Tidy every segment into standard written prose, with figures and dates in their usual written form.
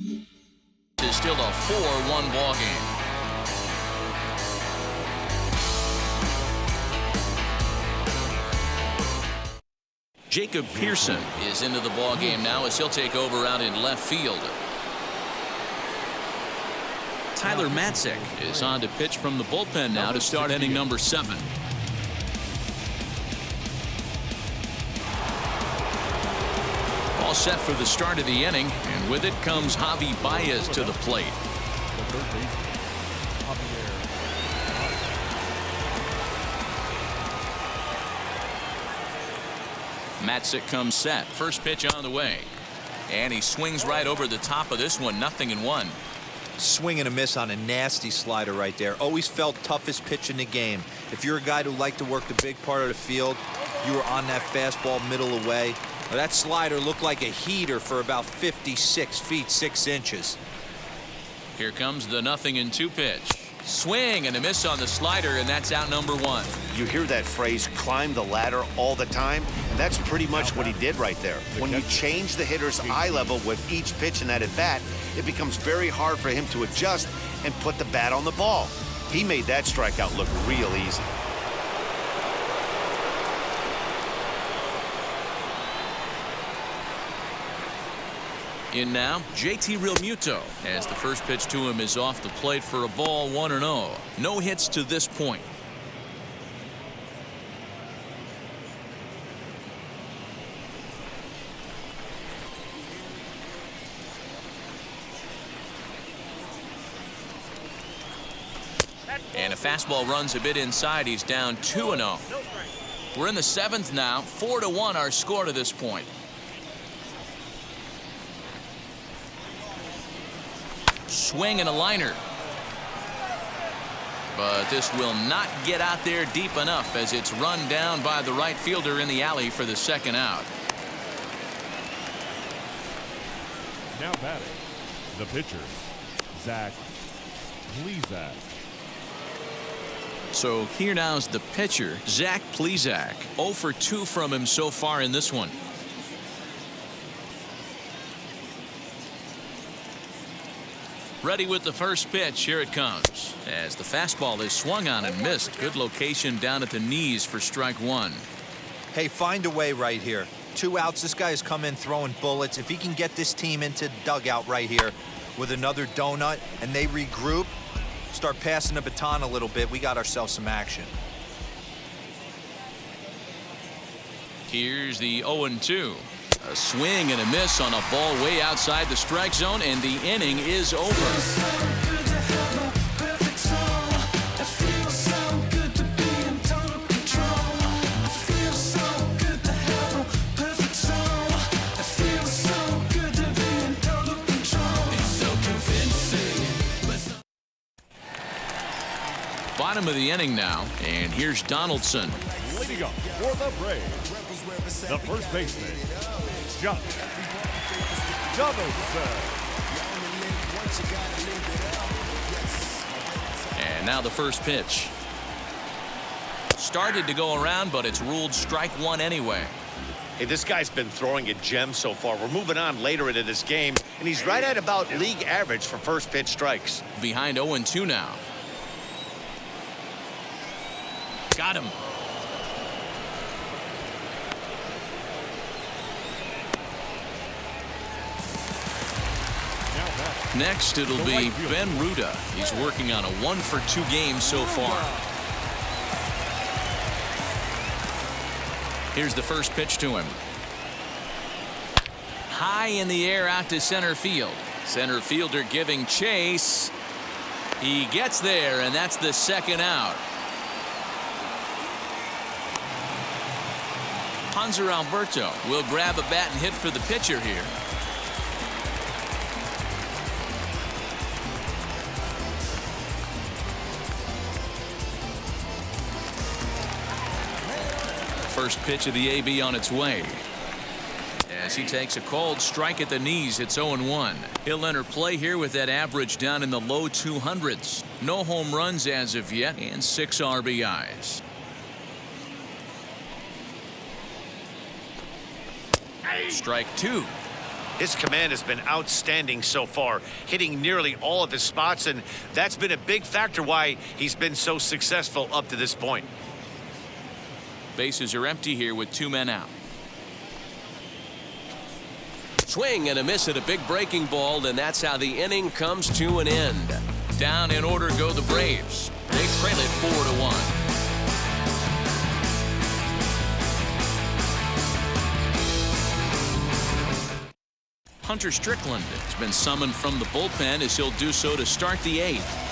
It's still a 4-1 ball game. Jacob Pearson is into the ball game now as he'll take over out in left field. Tyler Matzik is on to pitch from the bullpen now to start inning number 7. All set for the start of the inning, and with it comes Javi Baez to the plate. Matzik comes set. First pitch on the way, and he swings right over the top of this one. 0-1. Swing and a miss on a nasty slider right there. Always felt toughest pitch in the game. If you're a guy who liked to work the big part of the field, you were on that fastball middle away. Well, that slider looked like a heater for about 56 feet 6 inches. Here comes the 0-2 pitch. Swing and a miss on the slider, and that's out number 1. You hear that phrase, climb the ladder, all the time, and that's pretty much what he did right there. When you change the hitter's eye level with each pitch in that at bat, it becomes very hard for him to adjust and put the bat on the ball. He made that strikeout look real easy. In now, JT Realmuto, as the first pitch to him is off the plate for a ball. 1-0. No hits to this point. And a fastball runs a bit inside. He's down 2-0. We're in the 7th now. 4-1 our score to this point. Swing and a liner. But this will not get out there deep enough as it's run down by the right fielder in the alley for the 2nd out. Now batting, the pitcher, Zach Plesac. So here now's the pitcher, Zach Plesac. 0 for 2 from him so far in this one. Ready with the first pitch. Here it comes. As the fastball is swung on and missed. Good location down at the knees for strike 1. Hey, find a way right here. 2 outs. This guy has come in throwing bullets. If he can get this team into the dugout right here with another donut and they regroup, start passing the baton a little bit, we got ourselves some action. Here's the 0-2. A swing and a miss on a ball way outside the strike zone, and the inning is over. Bottom of the inning now, and here's Donaldson. Leading up for the Braves, the first baseman, Josh Donaldson. And now the first pitch. Started to go around, but it's ruled strike 1 anyway. Hey, this guy's been throwing a gem so far. We're moving on later into this game, and he's right at about league average for first pitch strikes. Behind 0-2 now. Got him. Next, it'll be Ben Ruda. He's working on a 1 for 2 game so far. Here's the first pitch to him. High in the air out to center field. Center fielder giving chase. He gets there, and that's the 2nd out. Hanser Alberto will grab a bat and hit for the pitcher here. First pitch of the AB on its way. As he takes a cold strike at the knees, it's 0-1. He'll enter play here with that average down in the low 200s. No home runs as of yet, and 6 RBIs. Strike 2. His command has been outstanding so far, hitting nearly all of his spots, and that's been a big factor why he's been so successful up to this point. Bases are empty here with 2 men out. Swing and a miss at a big breaking ball, and that's how the inning comes to an end. Down in order go the Braves. They trail it 4-1. Hunter Strickland has been summoned from the bullpen as he'll do so to start the 8th.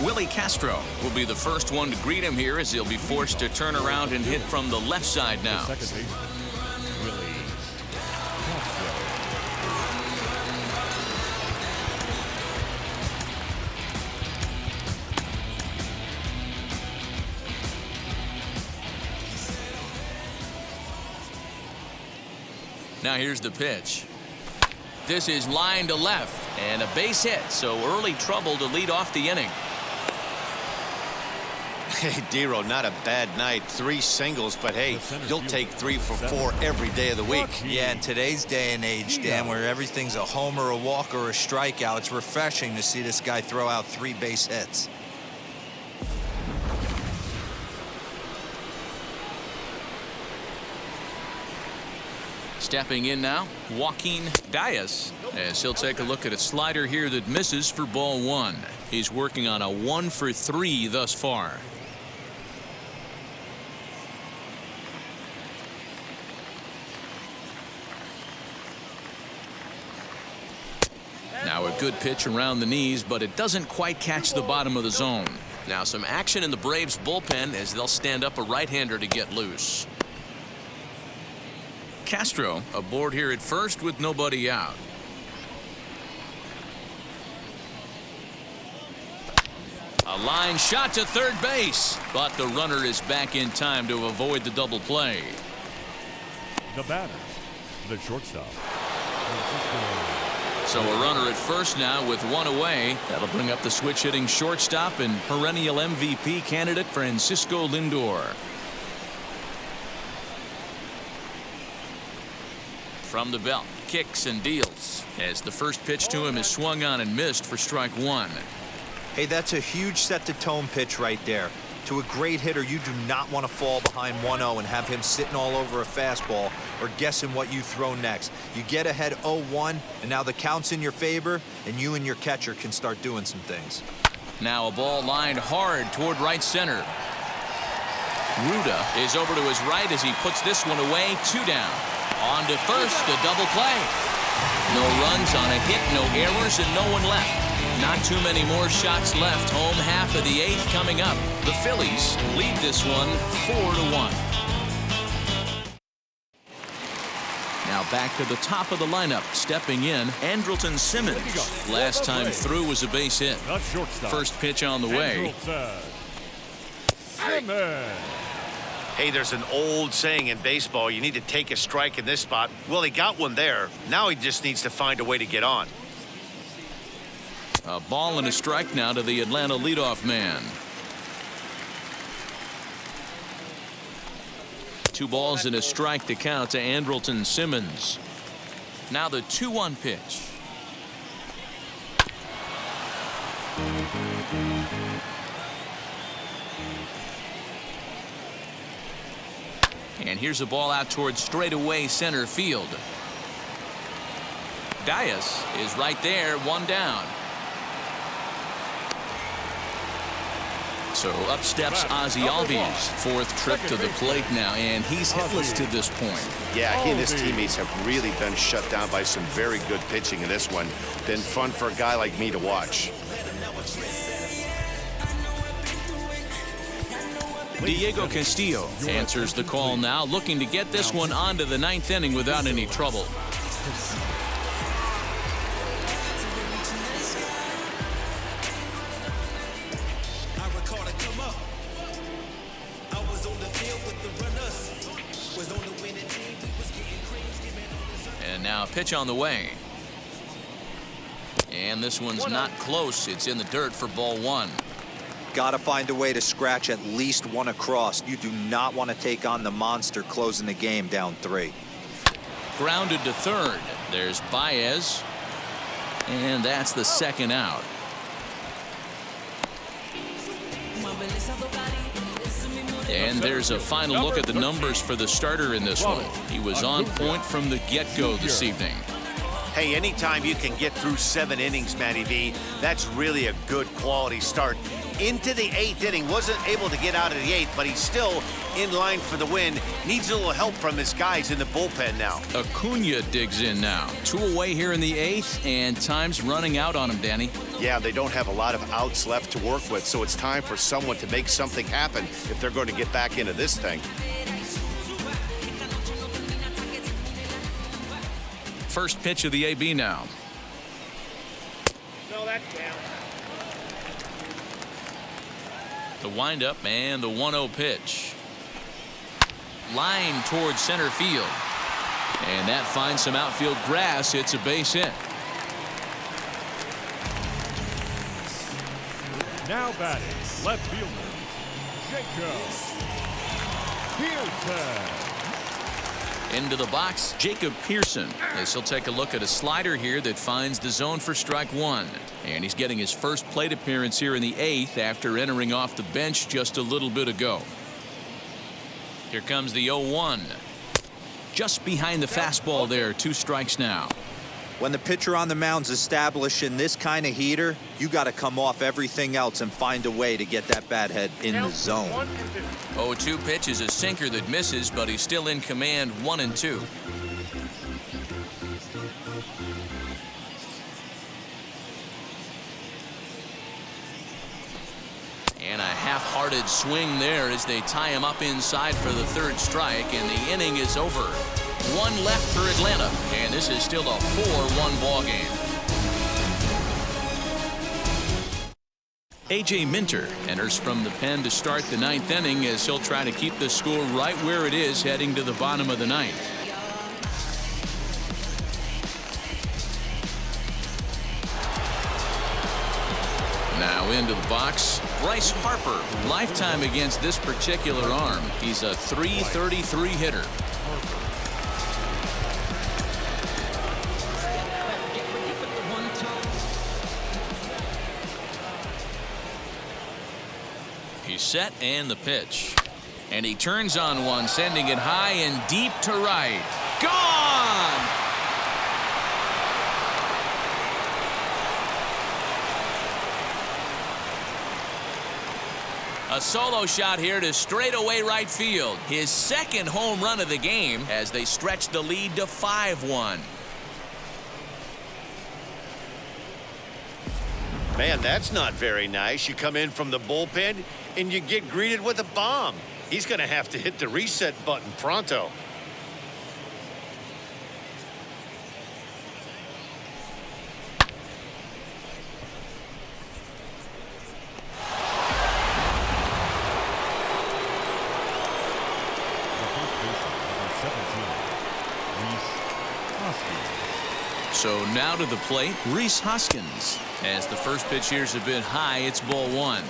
Willie Castro will be the first one to greet him here as he'll be forced to turn around and hit from the left side now. Second baseman, Willie Castro. Now here's the pitch. This is line to left and a base hit, so early trouble to lead off the inning. Hey, Dero, not a bad night. 3 singles, but hey, you'll take 3 for 4 every day of the week. Yeah, in today's day and age, Dan, where everything's a homer, a walk, or a strikeout, it's refreshing to see this guy throw out 3 base hits. Stepping in now, Joaquin Diaz, as he'll take a look at a slider here that misses for ball 1. He's working on a 1 for 3 thus far. Now a good pitch around the knees, but it doesn't quite catch the bottom of the zone. Now some action in the Braves bullpen as they'll stand up a right-hander to get loose. Castro aboard here at first with nobody out. A line shot to third base, but the runner is back in time to avoid the double play. The batter, the shortstop. So a runner at first now with 1 away. That'll bring up the switch hitting shortstop and perennial MVP candidate Francisco Lindor. From the belt, kicks and deals as the first pitch to him is swung on and missed for strike 1. Hey, that's a huge set-the-tone pitch right there. To a great hitter, you do not want to fall behind 1-0 and have him sitting all over a fastball or guessing what you throw next. You get ahead 0-1, and now the count's in your favor, and you and your catcher can start doing some things. Now a ball lined hard toward right center. Ruda is over to his right as he puts this one away. 2 down. On to first, a double play. No runs on a hit, no errors, and no one left. Not too many more shots left. Home half of the 8th coming up. The Phillies lead this one 4-1. Now back to the top of the lineup. Stepping in, Andrelton Simmons. Last time through was a base hit. The shortstop. First pitch on the way. Simmons. Hey, there's an old saying in baseball, you need to take a strike in this spot. Well, he got one there. Now he just needs to find a way to get on. A ball and a strike now to the Atlanta leadoff man. 2 balls and a strike to count to Andrelton Simmons. Now the 2-1 pitch. And here's a ball out towards straightaway center field. Diaz is right there, 1 down. So up steps Ozzie Albies, 4th trip to the plate now, and he's hitless to this point. Yeah, he and his teammates have really been shut down by some very good pitching in this one. Been fun for a guy like me to watch. Diego Castillo answers the call now, looking to get this one onto the 9th inning without any trouble. And now a pitch on the way. And this one's not close. It's in the dirt for ball 1. got to find a way to scratch at least one across. You do not want to take on the monster closing the game down 3. Grounded to third. There's Baez. And that's the second out. And there's a final look at the numbers for the starter in this one. He was on point from the get-go this evening. Hey, anytime you can get through 7 innings, Matty V, that's really a good quality start. Into the 8th inning, wasn't able to get out of the 8th, but he's still in line for the win. Needs a little help from his guys in the bullpen now. Acuna digs in now. 2 away here in the 8th, and time's running out on him, Danny. Yeah, they don't have a lot of outs left to work with, so it's time for someone to make something happen if they're going to get back into this thing. First pitch of the AB now. No, that's down. The windup and the 1-0 pitch. Line towards center field. And that finds some outfield grass. It's a base hit. Now batting, left fielder, Jacob Pearson. Into the box, Jacob Pearson, as he'll take a look at a slider here that finds the zone for strike 1. And he's getting his first plate appearance here in the 8th after entering off the bench just a little bit ago. Here comes the 0-1. Just behind the fastball there, 2 strikes now. When the pitcher on the mound's establishing this kind of heater, you got to come off everything else and find a way to get that bat head in the zone. 0-2 pitch is a sinker that misses, but he's still in command, 1-2. And a half-hearted swing there as they tie him up inside for the 3rd strike, and the inning is over. 1 left for Atlanta, and this is still a 4-1 ball game. A.J. Minter enters from the pen to start the 9th inning as he'll try to keep the score right where it is heading to the bottom of the 9th. Now into the box, Bryce Harper. Lifetime against this particular arm. He's a .333 hitter. He's set and the pitch. And he turns on one, sending it high and deep to right. Gone! A solo shot here to straightaway right field. His 2nd home run of the game as they stretch the lead to 5-1. Man, that's not very nice. You come in from the bullpen and you get greeted with a bomb. He's going to have to hit the reset button pronto. So now to the plate, Rhys Hoskins. As the first pitch here's a bit high, it's ball 1.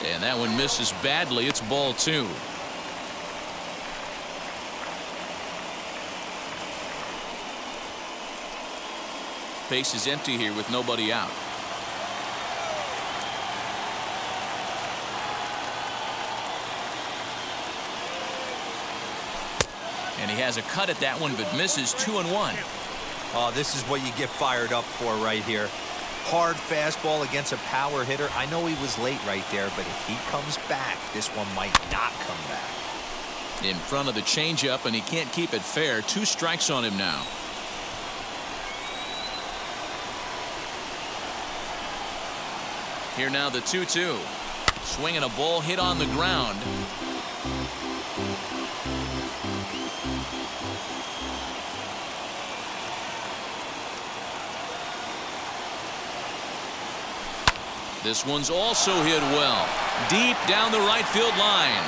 And that one misses badly. It's ball 2. Base is empty here with nobody out. And he has a cut at that one, but misses 2-1. Oh, this is what you get fired up for right here. Hard fastball against a power hitter. I know he was late right there, but if he comes back, this one might not come back. In front of the changeup, and he can't keep it fair. 2 strikes on him now. Here now the 2-2. Swinging a ball hit on the ground. This one's also hit well. Deep down the right field line.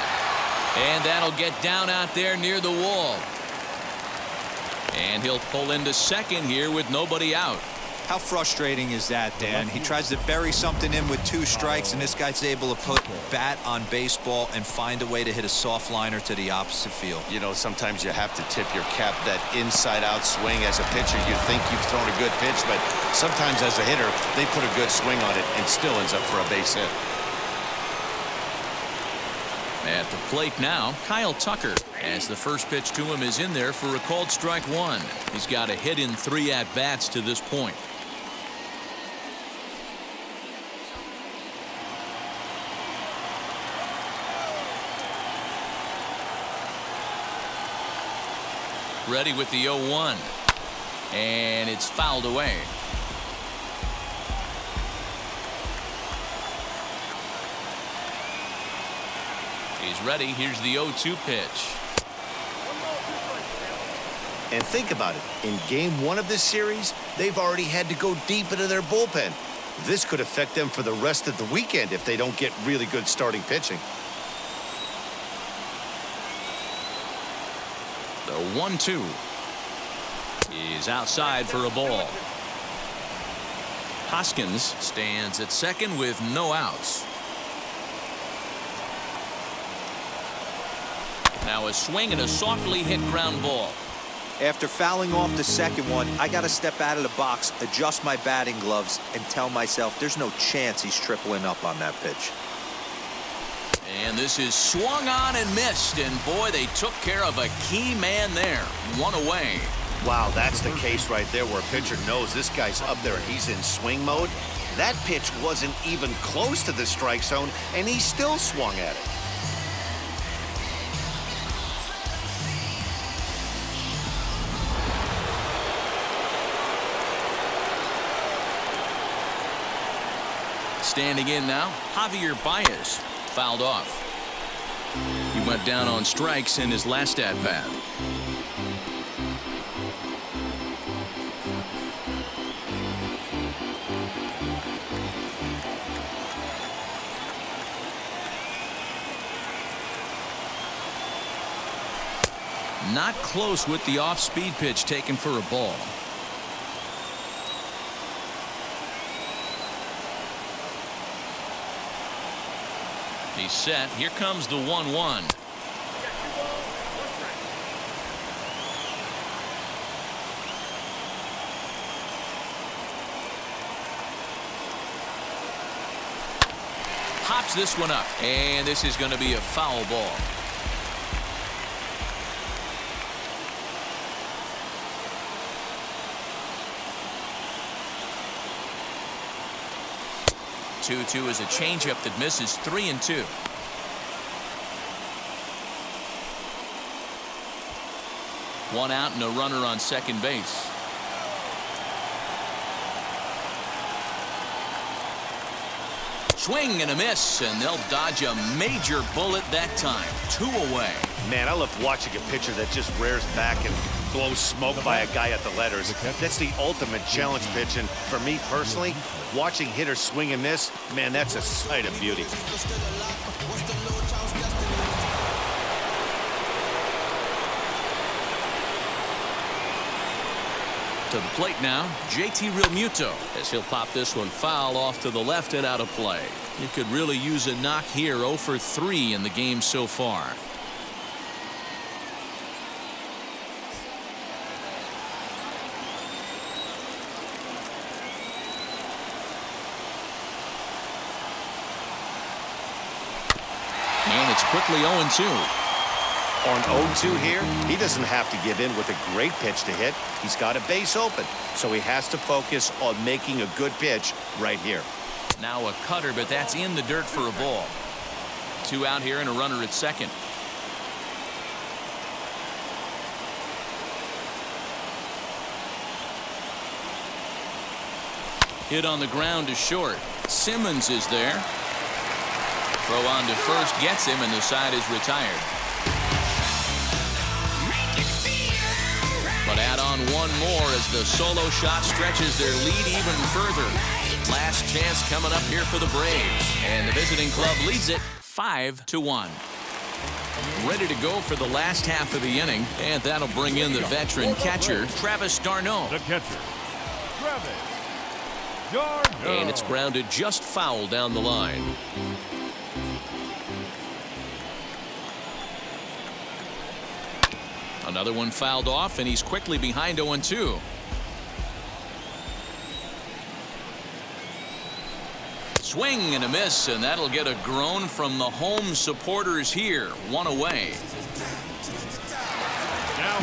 And that'll get down out there near the wall. And he'll pull into second here with nobody out. How frustrating is that, Dan? He tries to bury something in with 2 strikes, and this guy's able to put bat on baseball and find a way to hit a soft liner to the opposite field. You know, sometimes you have to tip your cap. That inside-out swing as a pitcher, you think you've thrown a good pitch, but sometimes as a hitter, they put a good swing on it and still ends up for a base hit. At the plate now, Kyle Tucker, as the first pitch to him is in there for a called strike 1. He's got a hit in 3 at-bats to this point. Ready with the 0-1. And it's fouled away. He's ready. Here's the 0-2 pitch. And think about it. In game 1 of this series, they've already had to go deep into their bullpen. This could affect them for the rest of the weekend if they don't get really good starting pitching. The 1-2 is outside for a ball. Hoskins stands at second with no outs. Now a swing and a softly hit ground ball. After fouling off the second one, I got to step out of the box, adjust my batting gloves, and tell myself there's no chance he's tripling up on that pitch. And this is swung on and missed, and boy, they took care of a key man there. 1 away. Wow, that's the case right there where a pitcher knows this guy's up there and he's in swing mode. That pitch wasn't even close to the strike zone, and he still swung at it. Standing in now, Javier Baez, fouled off. He went down on strikes in his last at-bat. Not close with the off-speed pitch taken for a ball. He's set. Here comes the 1-1. Pops this one up, and this is going to be a foul ball. Two is a changeup that misses 3-2. One out and a runner on second base. Swing and a miss, and they'll dodge a major bullet that time. 2 away. Man, I love watching a pitcher that just rears back and blows smoke by a guy at the letters. That's the ultimate challenge pitch, and for me personally, watching hitters swing and miss, man, that's a sight of beauty. To the plate now, JT Realmuto, as he'll pop this one foul off to the left and out of play. You could really use a knock here. 0 for 3 in the game so far. And it's quickly 0-2. On 0-2 here, he doesn't have to give in with a great pitch to hit. He's got a base open, so he has to focus on making a good pitch right here. Now a cutter, but that's in the dirt for a ball. 2 out here and a runner at second. Hit on the ground to short. Simmons is there. Throw on to first gets him, and the side is retired. But add on one more as the solo shot stretches their lead even further. Last chance coming up here for the Braves. And the visiting club leads it 5-1. Ready to go for the last half of the inning. And that'll bring in the veteran catcher, Travis d'Arnaud. The catcher, Travis d'Arnaud. And it's grounded just foul down the line. Another one fouled off, and he's quickly behind 0-2. Swing and a miss, and that'll get a groan from the home supporters here. One away.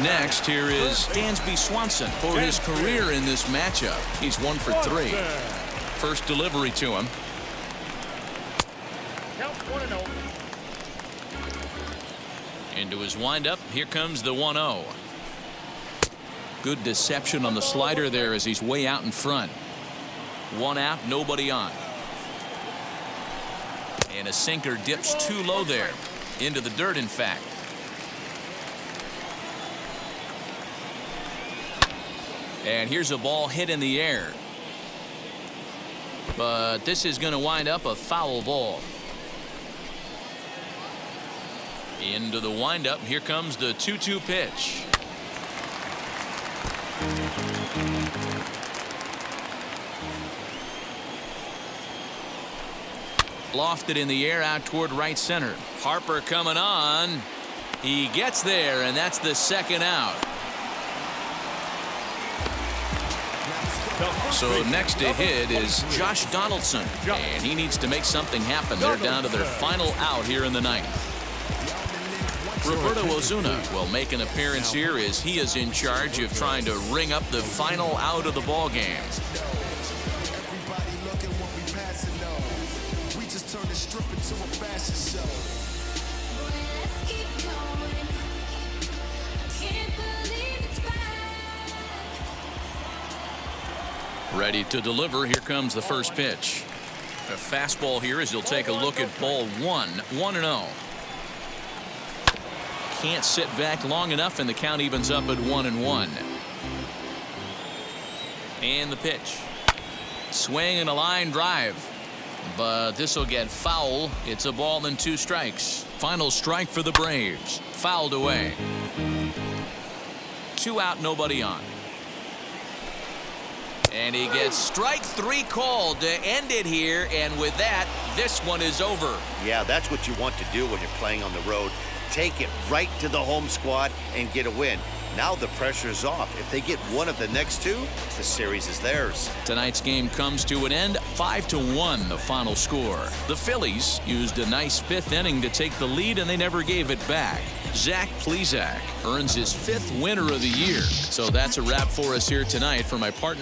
Next, here is Dansby Swanson for his career in this matchup. He's 1 for 3. First delivery to him. Count 1-0. Into his windup. Here comes the 1-0. Good deception on the slider there as he's way out in front. One out, nobody on. And a sinker dips too low there. Into the dirt, in fact. And here's a ball hit in the air. But this is going to wind up a foul ball. Into the windup. Here comes the 2-2 pitch. Lofted in the air out toward right center. Harper coming on. He gets there, and that's the second out. So next to hit is Josh Donaldson, and he needs to make something happen. They're down to their final out here in the ninth. Roberto Ozuna will make an appearance here as he is in charge of trying to ring up the final out of the ball game. Ready to deliver. Here comes the first pitch. A fastball here as he'll take a look at ball 1-0. Can't sit back long enough, and the count evens up at 1-1. And the pitch. Swing and a line drive. But this will get foul. It's a ball and 2 strikes. Final strike for the Braves. Fouled away. 2 out, nobody on. And he gets strike 3 called to end it here. And with that, this one is over. Yeah, that's what you want to do when you're playing on the road. Take it right to the home squad and get a win. Now the pressure is off. If they get one of the next 2, the series is theirs. Tonight's game comes to an end. 5-1 the final score. The Phillies used a nice 5th inning to take the lead, and they never gave it back. Zach Plesac earns his 5th winner of the year. So that's a wrap for us here tonight. For my partner